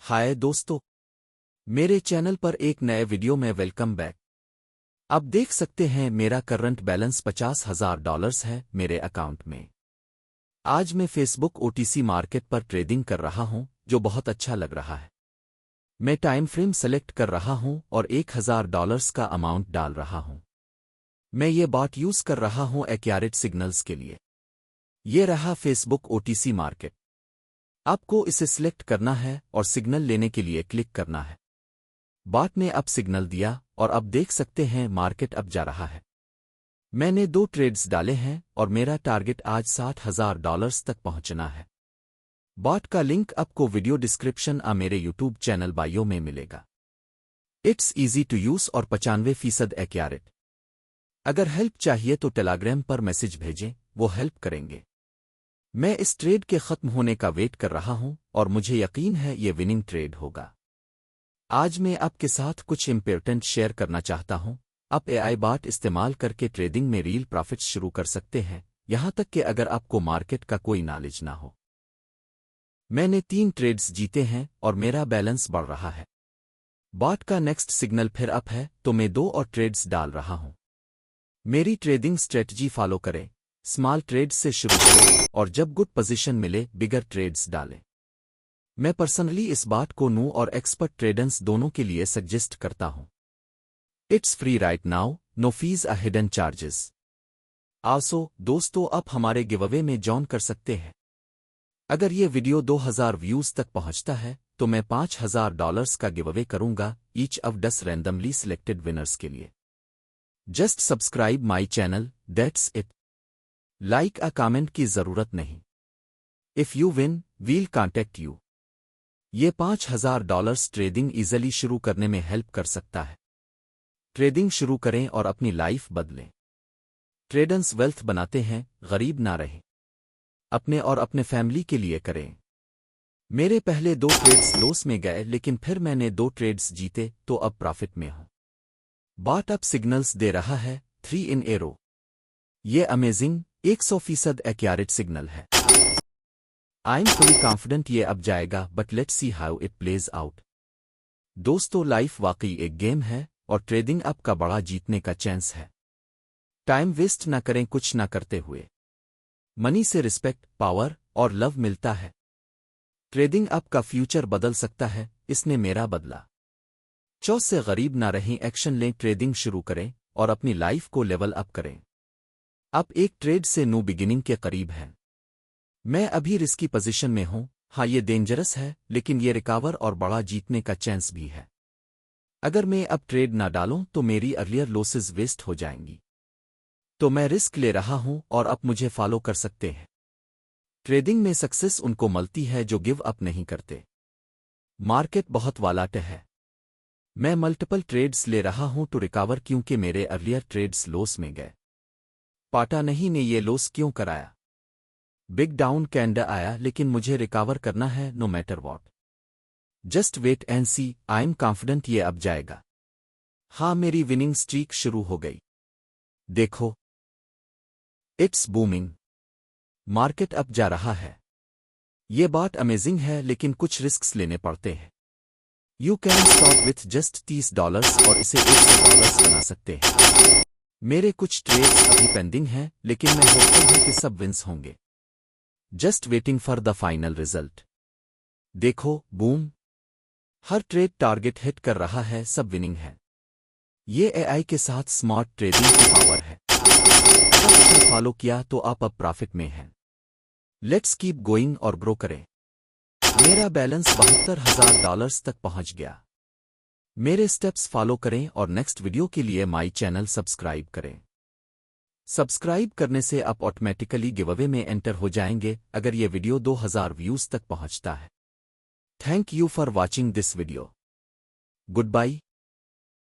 हाय दोस्तों, मेरे चैनल पर एक नए वीडियो में वेलकम बैक। आप देख सकते हैं मेरा करंट बैलेंस $50,000 है मेरे अकाउंट में। आज मैं फेसबुक ओटीसी मार्केट पर ट्रेडिंग कर रहा हूं, जो बहुत अच्छा लग रहा है। मैं टाइम फ्रेम सेलेक्ट कर रहा हूं और $1,000 का अमाउंट डाल रहा हूं। मैं ये बॉट यूज कर रहा हूं एक्यूरेट सिग्नल्स के लिए। ये रहा फेसबुक ओटीसी मार्केट। आपको इसे सिलेक्ट करना है और सिग्नल लेने के लिए क्लिक करना है। बॉट ने अब सिग्नल दिया और अब देख सकते हैं मार्केट अब जा रहा है। मैंने 2 ट्रेड्स डाले हैं और मेरा टारगेट आज $60,000 तक पहुंचना है। बॉट का लिंक आपको वीडियो डिस्क्रिप्शन मेरे यूट्यूब चैनल बायो में मिलेगा। इट्स इजी टू यूज और 95% एक्यूरेट। अगर हेल्प चाहिए तो टेलीग्राम पर मैसेज भेजें, वो हेल्प करेंगे। मैं इस ट्रेड के खत्म होने का वेट कर रहा हूं और मुझे यकीन है ये विनिंग ट्रेड होगा। आज मैं आपके साथ कुछ इंपॉर्टेंट शेयर करना चाहता हूं। आप एआई बॉट इस्तेमाल करके ट्रेडिंग में रियल प्रॉफिट्स शुरू कर सकते हैं, यहां तक कि अगर आपको मार्केट का कोई नॉलेज ना हो। मैंने 3 ट्रेड्स जीते हैं और मेरा बैलेंस बढ़ रहा है। बॉट का नेक्स्ट सिग्नल फिर अप है तो मैं 2 और ट्रेड्स डाल रहा हूं। मेरी ट्रेडिंग स्ट्रेटजी फॉलो करें। स्मॉल ट्रेड्स से शुरू करें और जब गुड पोजीशन मिले बिगर ट्रेड्स डालें। मैं पर्सनली इस बात को न्यू और एक्सपर्ट ट्रेडर्स दोनों के लिए सजेस्ट करता हूं। It's free right now, no fees a hidden charges. Also दोस्तों, आप हमारे गिवअवे में जॉइन कर सकते हैं। अगर ये वीडियो 2000 व्यूज तक पहुंचता है तो मैं $5,000 का गिवअवे करूंगा each of 10 randomly selected winners के लिए। Just subscribe my channel, that's it. Like a comment की जरूरत नहीं। If you win, we'll contact you. ये $5,000 ट्रेडिंग इजीली शुरू करने में हेल्प कर सकता है। ट्रेडिंग शुरू करें और अपनी लाइफ बदलें। ट्रेडर्स वेल्थ बनाते हैं, गरीब ना रहें। अपने और अपने फैमिली के लिए करें। मेरे पहले 2 ट्रेड्स लॉस में गए, लेकिन फिर मैंने 2 ट्रेड्स जीते तो अब प्रॉफिट में हूं। बॉट अप सिग्नल्स दे रहा है 3 इन ए रो। ये अमेजिंग 100% एक्यूरेट सिग्नल है। आई एम फुली कॉन्फिडेंट ये अब जाएगा, but let's see how it plays out. दोस्तों, लाइफ वाकई एक गेम है और ट्रेडिंग आपका बड़ा जीतने का चांस है। टाइम वेस्ट ना करें कुछ ना करते हुए। मनी से रिस्पेक्ट, पावर और लव मिलता है। ट्रेडिंग आपका फ्यूचर बदल सकता है, इसने मेरा बदला। चौस से गरीब ना रहें, एक्शन लें, ट्रेडिंग शुरू करें और अपनी लाइफ को लेवल अप करें। आप एक ट्रेड से न्यू बिगिनिंग के करीब हैं। मैं अभी रिस्की पोजीशन में हूं। हाँ, ये डेंजरस है, लेकिन ये रिकवर और बड़ा जीतने का चांस भी है। अगर मैं अब ट्रेड ना डालूं तो मेरी अर्लियर लॉसेस वेस्ट हो जाएंगी। तो मैं रिस्क ले रहा हूं और अब मुझे फॉलो कर सकते हैं। ट्रेडिंग में सक्सेस उनको मिलती है जो गिव अप नहीं करते। मार्केट बहुत वालाट है। मैं मल्टीपल ट्रेड्स ले रहा हूं टू रिकवर, क्योंकि मेरे अर्लियर ट्रेड्स लॉस में गए। पाटा नहीं ने ये लॉस क्यों कराया। बिग डाउन कैंडल आया, लेकिन मुझे रिकवर करना है no matter what. Just wait and see, I am confident ये अब जाएगा। हाँ, मेरी विनिंग स्ट्रीक शुरू हो गई। देखो, इट्स बूमिंग। मार्केट अब जा रहा है। ये बात अमेजिंग है, लेकिन कुछ रिस्क्स लेने पड़ते हैं। You can stop with just $30 और इसे $100 बना सकते हैं। मेरे कुछ ट्रेड्स अभी पेंडिंग हैं, लेकिन मैं होपफुल हूं कि सब विंस होंगे। Just waiting for the final result. देखो, बूम। हर ट्रेड टारगेट हिट कर रहा है, सब विनिंग है। ये एआई के साथ स्मार्ट ट्रेडिंग की पावर है। अगर फॉलो किया तो आप अब प्रॉफिट में हैं। लेट्स कीप गोइंग और ग्रो करें। मेरा बैलेंस $72,000 तक पहुंच गया। मेरे स्टेप्स फॉलो करें और नेक्स्ट वीडियो के लिए माई चैनल सब्सक्राइब करें। सब्सक्राइब करने से आप ऑटोमेटिकली गिवअवे में एंटर हो जाएंगे अगर ये वीडियो 2000 व्यूज तक पहुंचता है। Thank you for watching this video. Good bye.